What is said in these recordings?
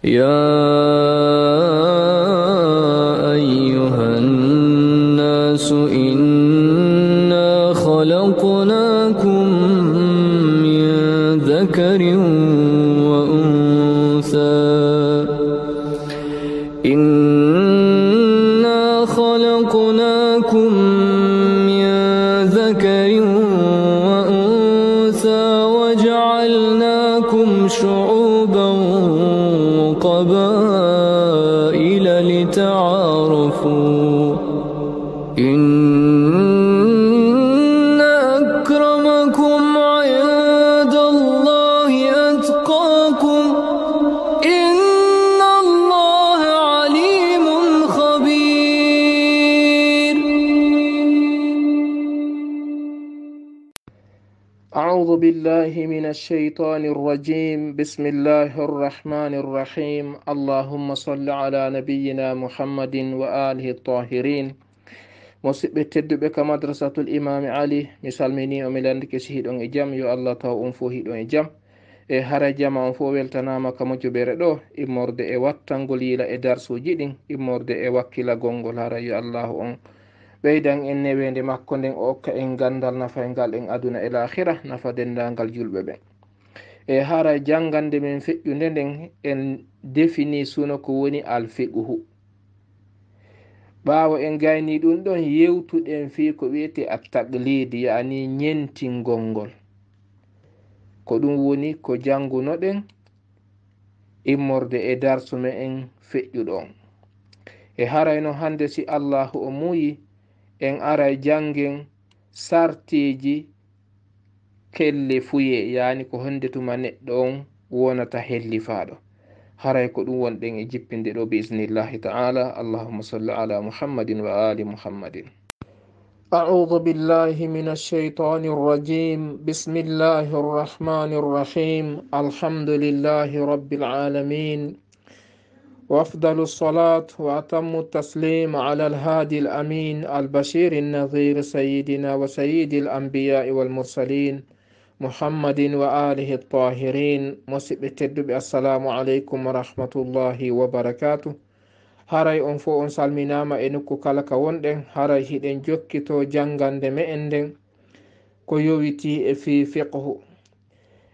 يا أيها الناس إنا خلقناكم من ذكر وأنثى إنا خلقناكم من ذكر وأنثى وجعلناكم شعوبا وقبائل لتعارفوا إن أكرمكم عند الله أتقاكم إن الله عليم خبير. أعوذ بالله من الشيطان الرجيم. بسم الله الرحمن الرحيم. اللهم صل على نبينا محمد وآله الطاهرين. musidɓe tedduɓe ka madrasatul imami ali mi salmini o mi landike si hiɗon e jaam yo allah taw on fo hiɗon e jaam e hara jama on fo weltanama ka moƴƴoɓere ɗo immorde e wattangol yiila e darsuji ɗin immorde e wakkila gongol hara yo allahu on ɓeydan en newede makko nden o okka en gandal nafa ngal en aduna e lahira nafa dendagal julɓe ɓe e hara jangande men feƴƴude nden en defini suno ko woni alfiqhu. ɓaawo en gayni ɗum ɗon yewtuɗen fi ko wiyete attaqlidi yani ñentingol ngol ko ɗum woni ko jangunoɗen immorde e darsu me en feƴƴuɗon e harayno hande si allahu o muyi en aray jangen sartiji kelle fuye yani ko honde tuma neɗɗo on wonata hellifaɗo haray ko ɗum wonɗen e jippinde ɗo biisnillahi ta'ala. Allahumma salli ala muhammadin wa ali muhammadin. أعوذ بالله من الشيطان الرجيم. بسم الله الرحمن الرحيم. الحمد لله رب العالمين وأفضل الصلاة وأتم التسليم على الهادي الأمين البشير النذير سيدنا وسيد الأنبياء والمرسلين محمد وآله الطاهرين. musidɓe tedduɓe assalamu aleykum wa rahmatullahi wa barakatuh. haray on fo on salminama e nokku kala ka wonɗen haray hiɗen jokkito jangande me en nden ko yowiti e fi fiqhu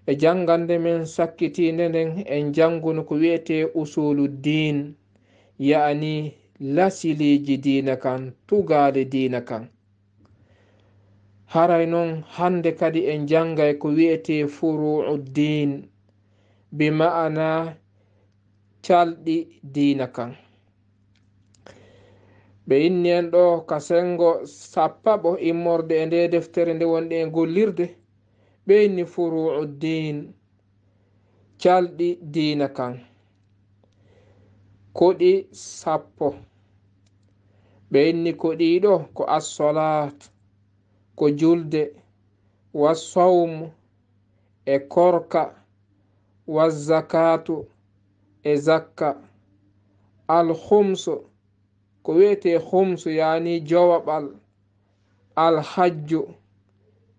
e jangande men sakkitinde nden en janguno ko wiyete usuluddin yani lasiliji diina kan tugade diina kan. haray noon hande kadi en jangay ko wiyete furu'uddin bi ma'ana calɗi diina kan. ɓe inni en ɗo ka sengo sappaɓo immorde e nde deftere nde wonɗe e gollirde ɓe inni furu'uddin calɗi diina kan koɗi sappo. ɓe inni koɗiɗo ko as-salat ko julde wa sawmu e korka wa zakatu e zakka al khumsu ko wiyete khumsu yani jowaɓal al hajju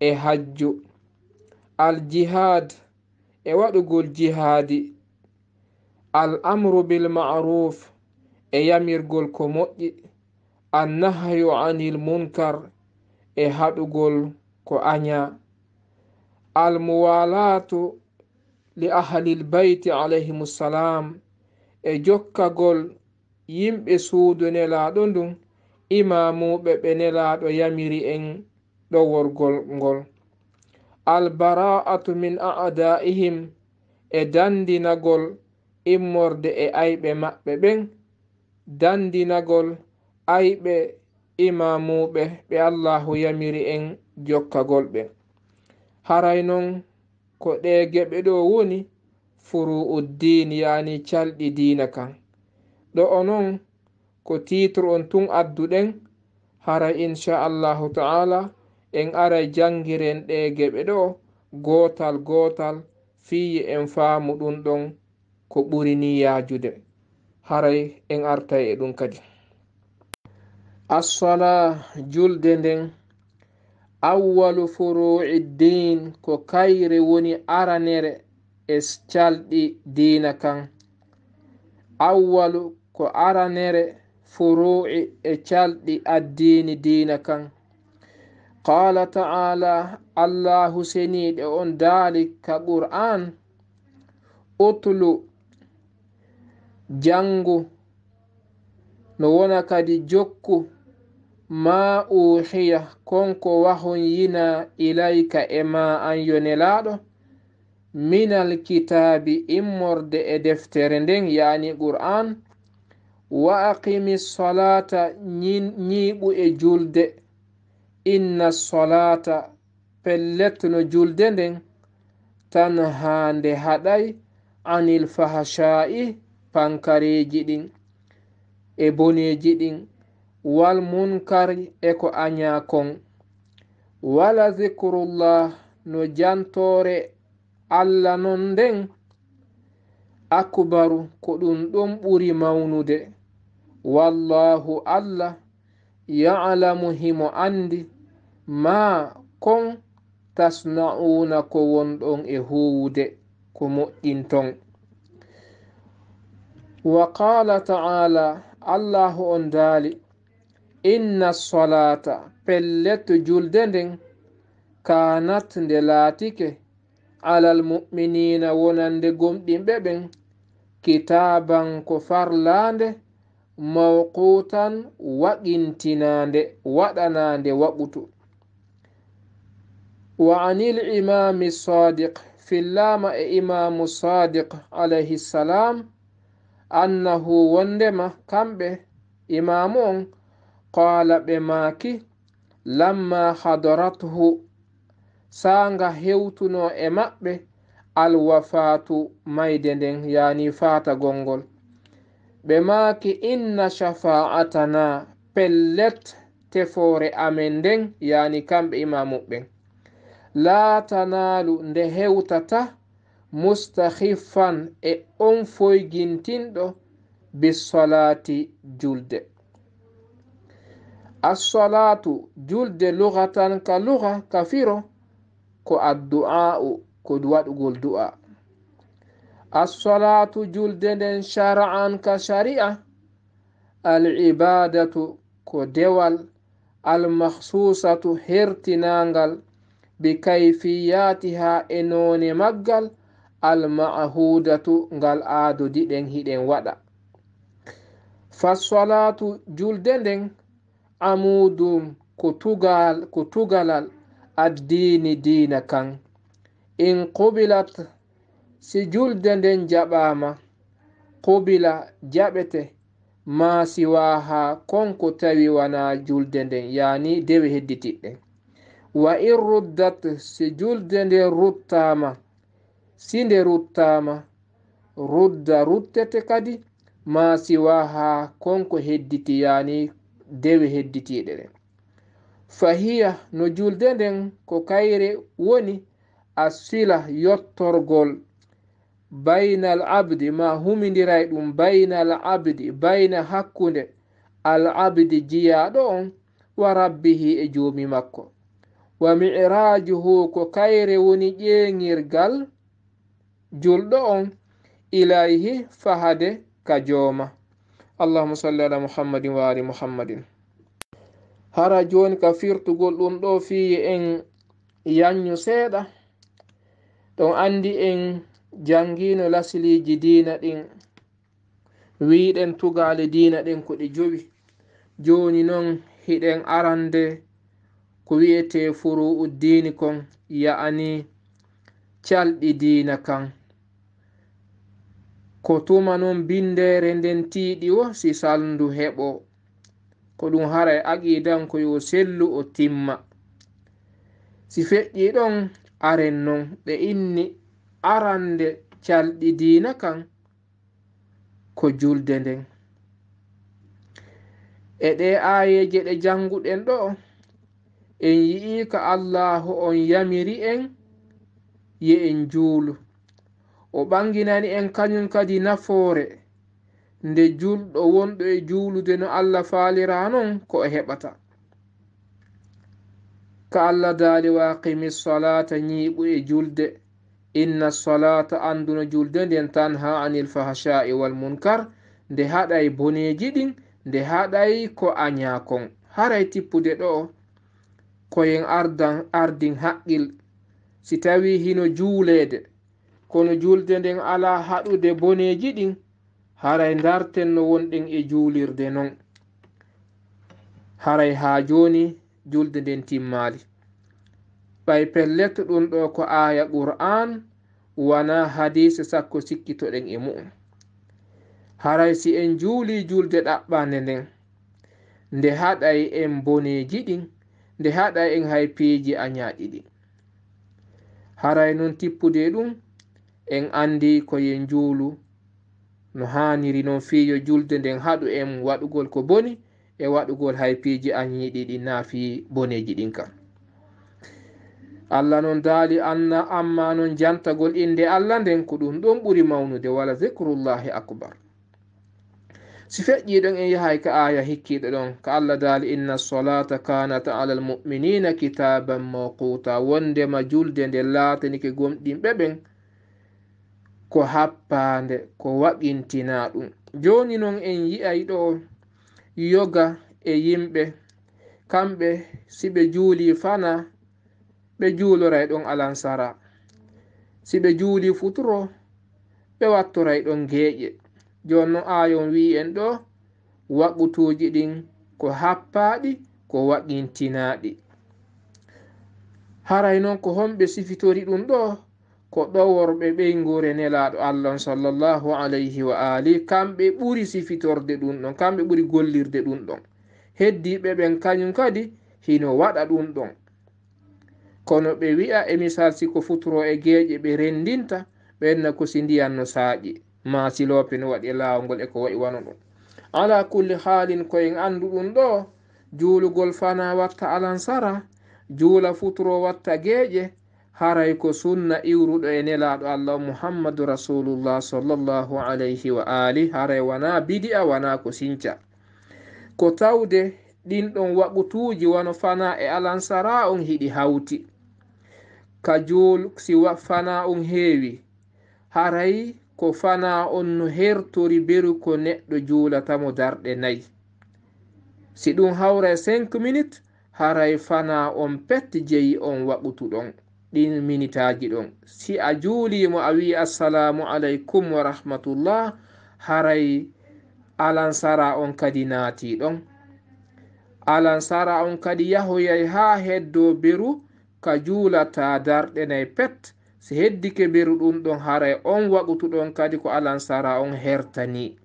e hajju al jihad e waɗugol jihadi al amru bil ma'ruf e yamirgol ko moƴƴi an nahyu anil munkar e haɗugol ko aña al muwalatu li ahlil bayti alayhimussalam e jokkagol yimɓe suudu nelaɗo ndun imamuɓe ɓe nelaɗo yamiri en ɗo worgol ngol al bara'atu min a'da'ihim e dandinagol immorde e ayɓe maɓɓe ɓen dandinagol ayɓe imamuɓe ɓe allahu yamiri en jokkagol ɓe. haray noon ko ɗe geɓe ɗo woni furu'uddin yani calɗi diina kan. ɗo o noon ko titre on tun adduɗen haray inchallahu ta'ala en aray jangiren ɗe geɓe ɗo gotal gotal fiyi en faamu ɗum ɗon ko ɓuri ni yajude. haray en artay e ɗum kadi. as-sala julde nden awwalu furu'i din ko kayre woni aranere e calɗi diina kan awwalu ko aranere furu'i e calɗi addini diina kan. qala ta'ala allahu seniɗe on daali ka qur'an utlu jangu no wona kadi jokku ma uhiya konko wahon yina ilayka e ma an yonelaɗo minal kitabi immorde e deftere nden yani qur'an wa aqimi salata ñiiɓu e julde inna salata pelletno julde nden tan hande haɗay anil fahasha'i pankareji ɗin e boneji ɗin wal munkari e ko anyakon wala zikrullah no jantore allah non nden akbaru ko ɗum ɗon ɓuri mawnude wallahu allah ya'lamu himo andi ma kon tasna'una ko wonɗon e huwude ko moƴƴinton. wa qala ta'ala allahu on daali inna salata pellet julde nden kanat nde laatike alal mu'minina wonande gomɗinɓe ɓen kitaban ko farlande mawqutan waɗintinande waɗanande waɓutu. wa anil imami sadiq fillama e imamu sadiq alayhi salam annahu wondema kamɓe imamu on qala ɓe maaki lamma hadarathu sanga hewtuno e maɓɓe alwafatu mayde nden yani fata gongol ɓe maaki inna shafa'atana pellet tefore amen nden yani kamɓe imamuɓen la tanalu nde hewtata mustakhifan e on foygintinɗo bisolati julde. as-salatu julde lughatan ka lugha kafiro ko addu'a'u ko waɗugol du'a. as-salatu julde nden shar'an ka shari'a al-ibadatu ko dewal al-makhsusatu hertinangal bi kayfiyatiha e none maggal al-ma'hudatu ngal aadodi ɗen hiɗen waɗa. fas-salatu julde nden amudum ko tugalal addini diina kan in qubilat si julde nden jaɓama qubila jaɓete ma siwaha konko tawi wana julde nden yani dewe hedditiɗɗen. wa in ruddat si julde nden ruttama si nde ruttama rudda ruttete kadi ma siwaha konko hedditi yani dewe hedditiɗe ɗen. fahiya no julde nden ko kayre woni asila yottorgol baynal abdi ma humidiray ɗum baynal abdi bayna hakkunde al abdi jiyaɗo on wa rabbihi e joomi makko. wa mi'rajuhu ko kayre woni ƴeŋirgal julɗo on ilayhi fahade ka jooma. allahumma salli ala muhammadin wa ali muhammadin. hara joni ka firtugol ɗum ɗo fiye en yanyu seeɗa ɗon andi en jangino lasiliji diina ɗin wiɗen tugale diina ɗin ko ɗi jowi. joni noon hiɗen arande ko wi'ete furu'u diini kon ya'ani calɗi diina kan ko tuma noon bindere nden tiiɗi o si salndu heɓo ko ɗum hara e aqidan ko yo sellu o timma. si feƴƴi ɗon aren noon ɓe inni arande calɗi diina kan ko julde nden e ɗe ayeje ɗe janguɗen ɗo en yi'i ka allahu on yamiri en ye en juulu o ɓanginani en kañum kadi nafoore nde julɗo wonɗo e juulude no allah faalira non ko o heɓata. ka allah daali wa aqimi salata ñiiɓu e julde inna salata anduno julde nden tanha anil fahasha'i wal munkar nde haɗay boneji ɗin, nde haɗay ko anyakon. haray tippude ɗo koyen ardin haqqil si tawi hino juulede kono julde nden ala haɗude boneji ɗin, haray darten no wonɗen e juulirde non. haray ha joni julde nden timmali. ɓay pellet ɗum ɗo ko aya qur'an wana hadise sakko sikkitoɗen e mu'um. haray si en juuli julde ɗaɓɓande nden nde haɗay en boneji ɗin, nde haɗay en haypeji anyaɗi ɗin. haray non tippude ɗum en andi ko yen juulu no haniri non fiyo julde nden haɗu en waɗugol ko boni e waɗugol haypeji anyiɗi ɗi naafi boneji ɗin kam. allah non daali amma non jantagol inde allah nden ko ɗum ɗon ɓuri mawnude, wala zicrullahi akbar. si feƴƴiɗon en yahay ka aya hikkiɗo ɗon ka allah daali inna salata kanat ala almuminina kitaban mawquta, wondema julde nde laatanike gomɗinɓe ɓen ko happande, ko waɗintina ɗum. joni noon en yi'ay ɗo yoga e yimɓe kamɓe si ɓe juuli fana ɓe juuloray ɗon alansara, si ɓe juuli futuro ɓe wattoray ɗon geeƴe. joni no ayon wi en ɗo waɓutuji ɗin ko happaɗi, ko waɗintinaɗi. haray noon ko homɓe sifitori ɗum ɗo ko ɗoworɓe ɓeygure nelaɗo allah sallallahu alayhi wa ali, kamɓe ɓuri sifitorde ɗum ɗon, kamɓe ɓuri gollirde ɗum ɗon. heddiɓe ɓen kañum kadi hino waɗa ɗum ɗon, kono ɓe wi'a e misal siko futuro e geeƴe ɓe rendinta ɓenna ko si ndiyan no saaƴi ma silope no waɗi lawol e ko wayi wano ɗum. ala kulli halin koyen andu ɗum ɗo juulugol fana watta alansara, juula futuro watta geeƴe, haray ko sunna iwruɗo e nelaɗo allah muhammadu rasulullah sallallahu alayhi wa ali. haray wana bidi'a, wana ko sinca. ko tawde ɗin ɗon waɓutuji wano fana e alansara on hiɗi hawti ka juul si fana on heewi, haray ko fana on no hertori beru ko neɗɗo juulatamo darɗe 4. si ɗum hawra 5 minutes, haray fana on pet jeyi on waɓutuɗon ɗin minitaji ɗon. si a juulimo a wi assalamu aleykum wa rahmatullah, haray alansara on kadi naati ɗon. alansara on kadi yahoyay ha heddo beru ka juulata darɗe 4 pet. si heddike beru ɗum ɗon, haray on waɓutuɗon kadi ko alansara on hertani.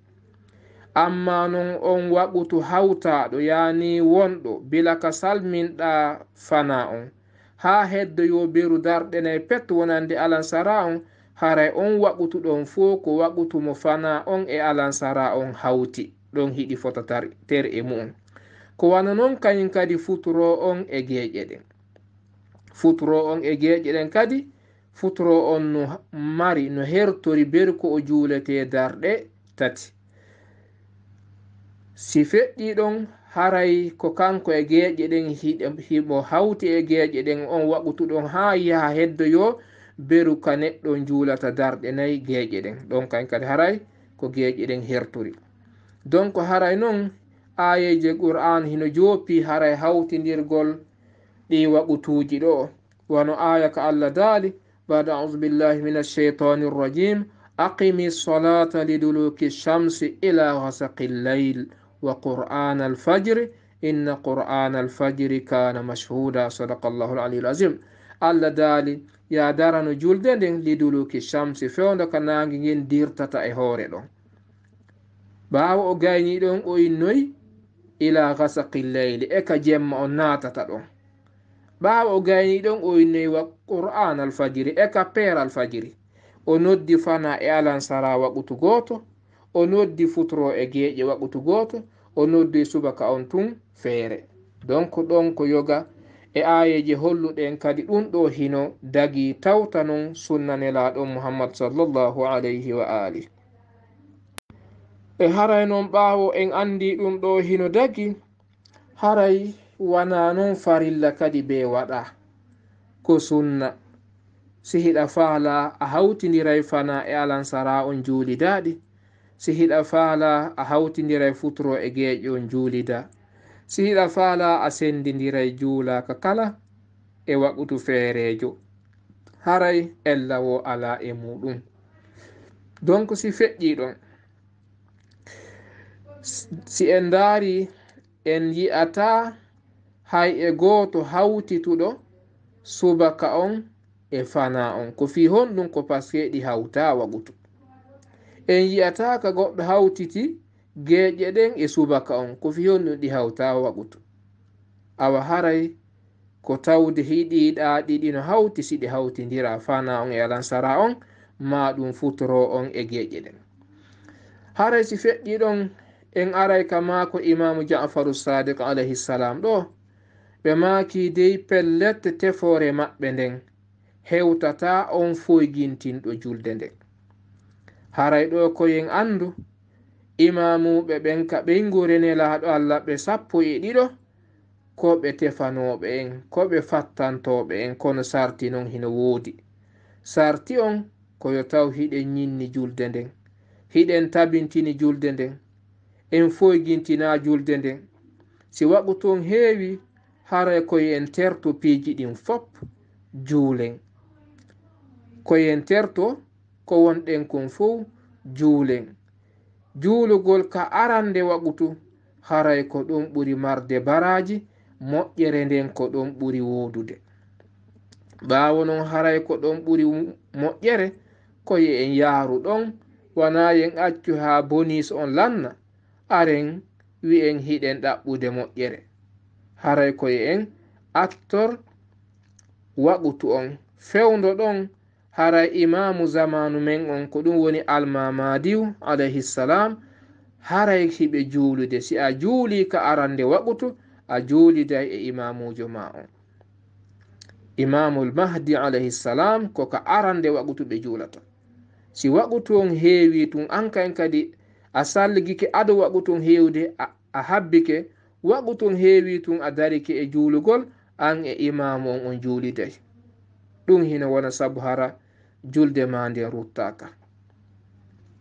amma non on waɓutu hawtaɗo yani wonɗo bila ka salminɗa fana on ha heddoyo beru darɗe 4 pet wonande alansara on, haray on waɓutuɗon fo ko waɓutumo fana on e alansara on hawti ɗon hiɗi fota ter e mu'um. ko wana non kañum kadi futuro on e geeƴe ɗen. futuro on e geeƴe ɗen kadi futuro on no mari no hertori beru ko o juulete darɗe 3. si feƴƴi ɗon, haray ko kanko e geeƴe ɗen himo hawti e geeƴe ɗen on waɓutuɗon ha yaha heddoyo beru ka neɗɗo juulata darɗe 4 geeƴe ɗen ɗon kañ kadi haray ko geeƴe ɗen hertori. donc haray noon ayeje qur'an hino joopi haray hawtindirgol ɗi waɓutuji ɗo, wano aya ka allah daali ba'da a'udhu billahi minash shaitanir rajim aqimi salata liduluki shamsi ila ghasaqil layl wa qur'an al-fajr inna qur'an al-fajri kana mashhuda. sadaqallahu al-aliyyul azim. allah daali ya darano julde nden liduluki shamsi fewndo ka nangi ngin dirtata e hoore ɗon. ɓaawo o gayni ɗon o innoyi ila ghasaqil layli e ka jemma on natata ɗon. ɓaawo o gayni ɗon o innoyi wa qur'an al-fajri e ka peer al-fajri. o noddi fana e alansara waɓutu goto, o noddi futuro e geeƴe waɓutu goto, o noddi subaka on tun feere. donc ɗon ko yoga e ayeje holluɗen kadi ɗum ɗo hino dagi tawta non sunnanelaɗon muhammad sallallahu alayhi wa ali. e haray noon ɓaawo en andi ɗum ɗo hino dagi, haray wana non farilla kadi be waɗa ko sunna. si hiɗa faala a hawtindiray fana e alansara on juulidaɗi, si hiɗa faala a hawtindiray futuro e geeƴo juulida, si hiɗa faala a sendindiray juulaka kala e waɓutu feerejo, haray ella wo ala e muɗum. donc si feƴƴi ɗon, si en daari en yi'ata hay e gooto hawtituɗo subaka on e fana on, ko fi honɗum ko paske ɗi hawta waɓutu. en yi'ata ka goɗɗo hawtiti geeƴe ɗen e subaka on, ko fi honɗum ɗi hawta waɓutu. awa haray ko tawde hiɗiɗa ɗiɗi no hawti si ɗi hawtidira fana on e alansara on, ma ɗum futoro on e geeƴe ɗen. haray si feƴƴi ɗon en aray ka maako imamu Ja'faru Sadiq alayhi salam ɗo, ɓe maaki dey pellette tefore maɓɓe nden hewtata on foygintinɗo julde nden. haray ɗo koyen andu imamuɓe ɓen ka ɓeyngurene-laaɗo Allah ɓe 12 ko ɓe tefanoɓe en, ko ɓe fattantoɓe en, kono sarti non hino woodi. sarti on koyo taw hiɗen ñinni julde nden, hiɗen tabintini julde nden, en foygintina julde nden. si waɓu ton heewi haray koyen terto piiji ɗin fop juulen, koyen terto ko wonɗen kon fof juulen. juulugol ka arande waɓutu haray ko ɗum ɓuri marde baraji, moƴƴere nden ko ɗum ɓuri wodude. ɓaawo non haray ko ɗum ɓuri moƴƴere koye en yaaru ɗon, wana yen accu ha bonis on lanna aren wi'en hiɗen ɗaɓɓude moƴƴere. haray koye en attor waɓutu on fewndo ɗon. haray imamu zamanu men on ko ɗum woni almamadiw alayhi salam, haray hiɓe juulude. si a juuli ka arande waɓutu a juuliday e imamujo ma on. imamul mahdi alayhi salam ko ka arande waɓutu ɓe juulata. si waɓutu on heewi tun an kaen kadi a salligike ado waɓutu on heewde a habbike, waɓutu on heewi tun a darike e juulugol, an e imamu on on juuliday. ɗum hino wona sabu hara julde ma nden ruttaka.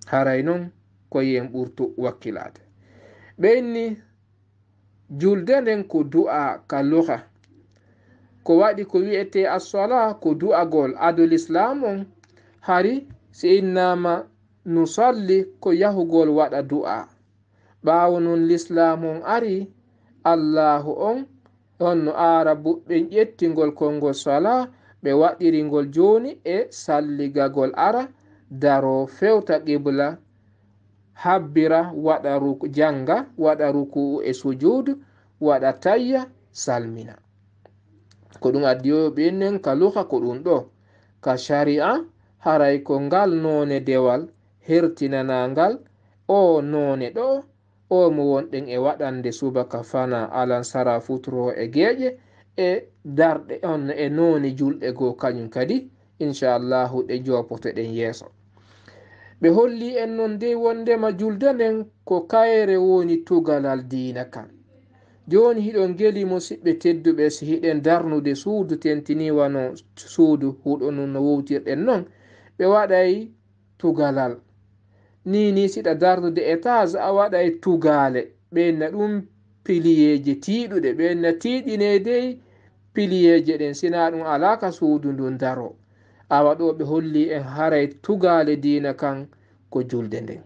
haray non koyen ɓurtu wakkilade. ɓenni julde nden ko du'a ka luha, ko waɗi ko wi'ete as-sala ko du'agol adol islam on. hari si innama nusalli ko yahugol waɗa du'a. ɓaawo non l'islam on ari, allahu on no arabuɓe ƴettingol konngol sala ɓe waɗiringol joni e salligagol ara daro fewta qibla, habbira, waɗa janga, waɗa ruku'u e sujudu, waɗa tayya, salmina. ko ɗum addiyo ɓennen ka luha ko ɗum ɗo. ka shari'a haray ko ngal none dewal hertinanangal o none ɗo o mo wonɗen e waɗande subaka fana alansara futuro e geeƴe e darɗe on e noni julɗe goo kañum kadi inchallahu ɗe jopotoɗen yeeso. ɓe holli en non dey wondema julde nden ko kayre woni tugalal diina kan. joni hiɗon geli musidɓe tedduɓe, si hiɗen darnude suudu tentiniwano suudu huɗo nun no wowtirɗen non, ɓe waɗay tugalal ni siɗa darnude étage a waɗay tugale, ɓenna ɗum piliyeje tiiɗuɗe, ɓenna tiiɗine dey piliyeje ɗen, sina ɗum alaka suudu ndun daro. awa ɗo ɓe holli en haray tugale diina kan ko julde nden.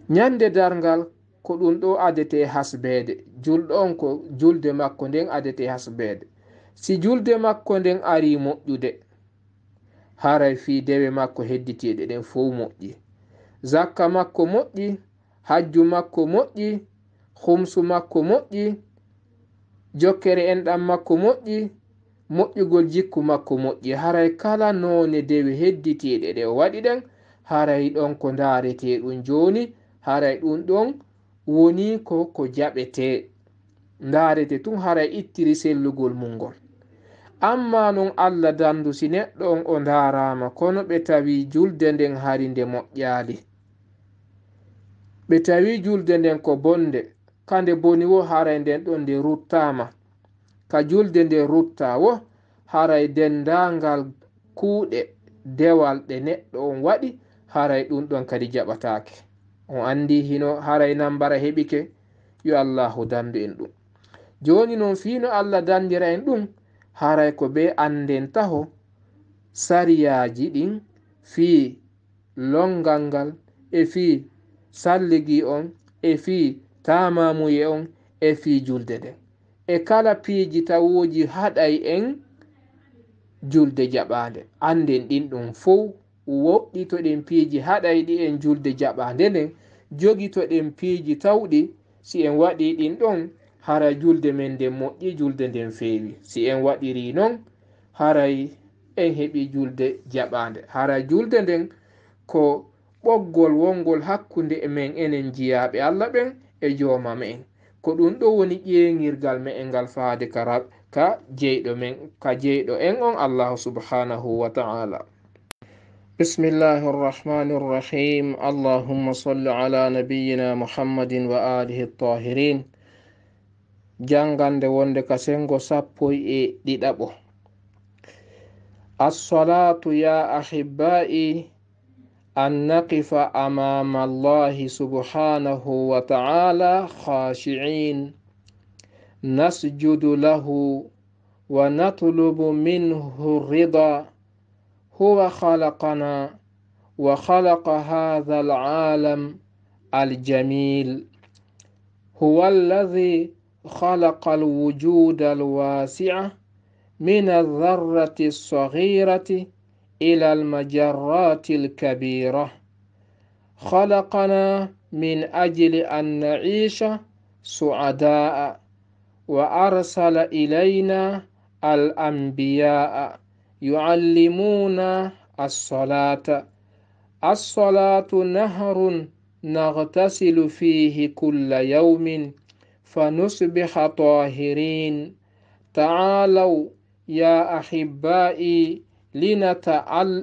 nyande dargal ko ɗum ɗo adete hasbede, julɗo on ko julde makko nden adete hasbede. si julde makko nden ari moƴƴude, haray fi dewe makko hedditiɗe ɗen fof moƴƴi. zakka makko moƴƴi, hajju makko moƴƴi, humsu makko moƴƴi, jokkere enɗam makko moƴƴi, moƴƴugol jikku makko moƴƴi. haray kala none dewe hedditiɗe ɗe o waɗi ɗen, haray ɗon ko darete ɗum joni, haray ɗum ɗon woni ko jaɓete, darete tun haray ittiri sellugol mungol. amma non Allah dandu si neɗɗo on o darama kono ɓe tawi julde nden hari nde moƴƴali, ɓe tawi julde nden ko bonde, kande boni wo haray nden ɗon nde ruttama, ka julde nde rutta wo haray dendangal kuuɗe dewal ɗe neɗɗo on waɗi, haray ɗum ɗon kadi jaɓatake. on andi hino haray nambara heɓike yo allahu dandu en ɗum. Joni noon fino allah dandira en ɗum haray ko be anden taho sariyaji ɗin fi longal ngal e fi salligi on e fi tamamuye on e fi julde nden e kala piiji tawoji haɗay en julde jaɓande anden ɗin ɗum fof woɗɗitoɗen piiji haɗay ɗi en julde jaɓande nden jogitoɗen piiji tawɗi si en waɗi ɗin ɗon hara julde men nden moƴƴi julde nden feewi. Si en waɗiri noon haray en heɓi julde jaɓande. Hara julde nden ko ɓoggol wongol hakkunde e men enen jiyaɓe Allah ɓen e jooma men, ko ɗum ɗo woni ƴeŋirgal men ngal faade ka jeyɗo en on Allah subhanahu wa ta'ala. Bismillahir rahmanir rahim. Allahumma salli ala nabiyyina Muhammadin wa alihi at-tahirin. Jangande wonde ka sengo 11. As-salatu ya ahibbai أن نقف أمام الله سبحانه وتعالى خاشعين نسجد له ونطلب منه الرضا. هو خلقنا وخلق هذا العالم الجميل. هو الذي خلق الوجود الواسع من الذرة الصغيرة إلى المجرات الكبيرة. خلقنا من أجل أن نعيش سعداء وأرسل إلينا الأنبياء يعلمون الصلاة. الصلاة نهر نغتسل فيه كل يوم فنصبح طاهرين. تعالوا يا أحبائي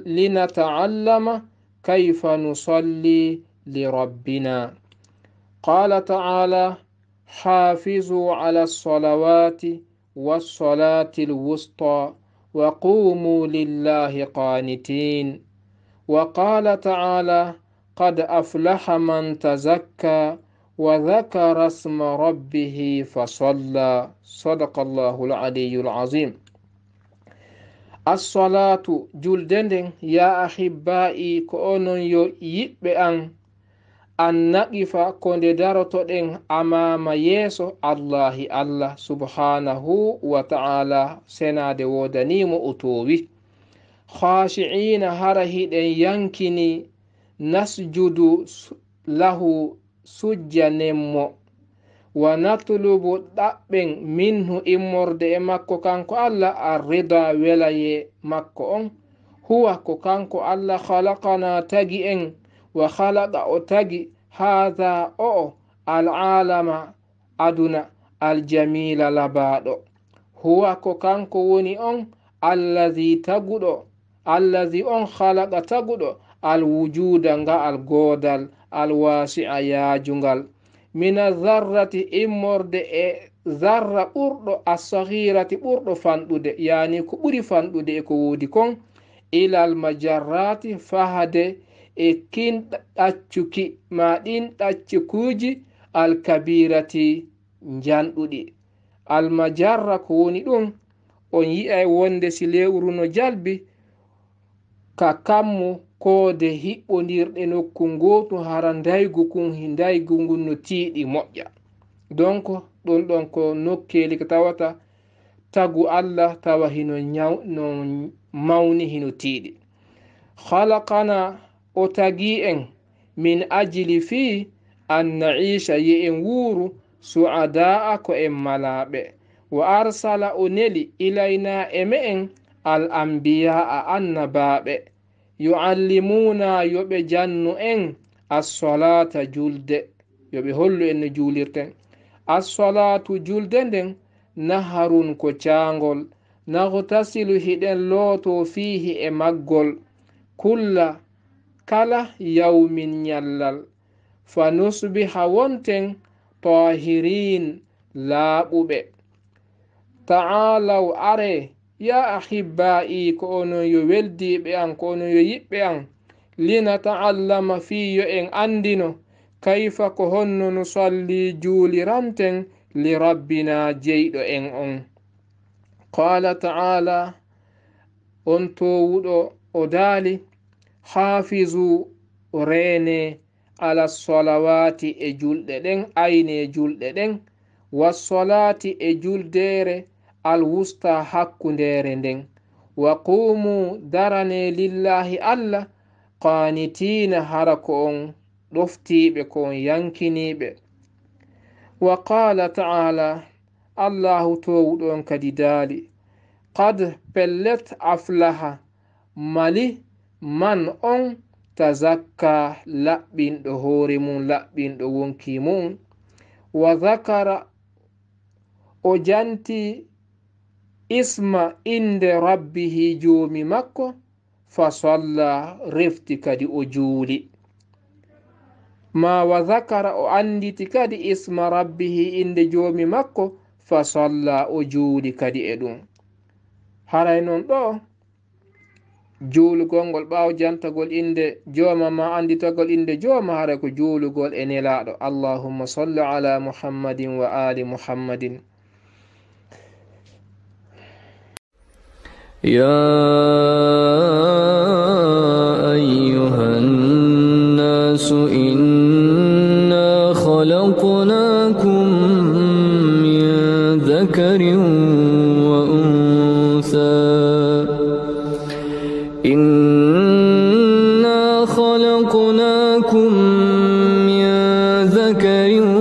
لنتعلم كيف نصلي لربنا. قال تعالى: حافظوا على الصلوات والصلاة الوسطى وقوموا لله قانتين. وقال تعالى: قد أفلح من تزكى وذكر اسم ربه فصلى. صدق الله العلي العظيم. As-salatu juldenden ya ahibba'i ko onon yo yiɓɓe an naqifa ko nde darotoɗen amama yeeso Allahi Allah subhanahu wa ta'ala senade wodanimo o towi. Khashi'ina hara hiɗen yankini nasjudu lahu sujjanemmo wa natlubu ɗaɓɓen minhu immorde e makko kanko Allah arrida welaye makko on. Huwa ko kanko Allah khalaqana tagi en wa khalaqa o tagi hadha o al'alama aduna aljamila labaɗo. Huwa ko kanko woni on allazi taguɗo allazi on khalaqa taguɗo alwujuda nga algodal alwasi'a yajungal mina zarrati immorde e zarra ɓurɗo as-saghirati ɓurɗo fanɗude yani ko ɓuri fanɗude e ko wodi kon ilal majarrati fahade e kin ɗaccuki ma ɗin ɗaccukuji alkabirati janɗuɗi. Almajarra ko woni ɗum on yi'ay wonde si lewru no jalbi ka kammu koode hiɓɓodirɗe nokku ngotu hara daygu kun daygu ngun no tiiɗi moƴƴa. donc ɗon ɗon ko nokkeli ko tawata tagu Allah tawa hino no mawni hino tiiɗi. Khalaqana o tagi en min ajili fi an naisha ye en wuuru su'adaa ko en malaɓe wa arsala o neli ilayna e me'en al anbiya annabaɓe yu'allimuna yoɓe jannu en as-salata julde yoɓe hollu en no julirten. As-salatu julde nden naharun ko caangol naghtasilu hiɗen looto fihi e maggol kala yawmin nyallal fa nusbiha wonten tahirin laaɓuɓe. Ta'alaw are ya ahibba'i ko onon yo weldiɓe an ko onon yo yiɓɓe an lina ta'allama fi yo en andino kayfa ko honno nusalli juuliranten li rabbina jeyɗo en on. qala ta'ala on towuɗo o daali hafizu rene ala salawati e julɗe ɗen ayne julɗe ɗen wassolati e juldere alwusta hakkundere nden wa qumu darane lillahi allah qanitina hara ko on ɗoftiɓe ko on yankiniɓe. wa qala ta'ala allahu towuɗo on kadi daali qad pellet aflaha mali man on tazakka laɓɓinɗo hoore mum laɓɓinɗo wonki mum wa zakara o janti isma inde rabbihi joomi makko fa salla refti kadi o juuli. ma wa zakara o anditi kadi isma rabbihi inde joomi makko fa salla o juuli kadi e ɗum. haray noon ɗo juulugol ngol ɓaawo jantagol inde jooma ma anditagol inde jooma haray ko juulugol e nelaɗo. allahumma salli ala muhammadin wa ali muhammadin. يا أيها الناس إنا خلقناكم من ذكر وأنثى إنا خلقناكم من ذكر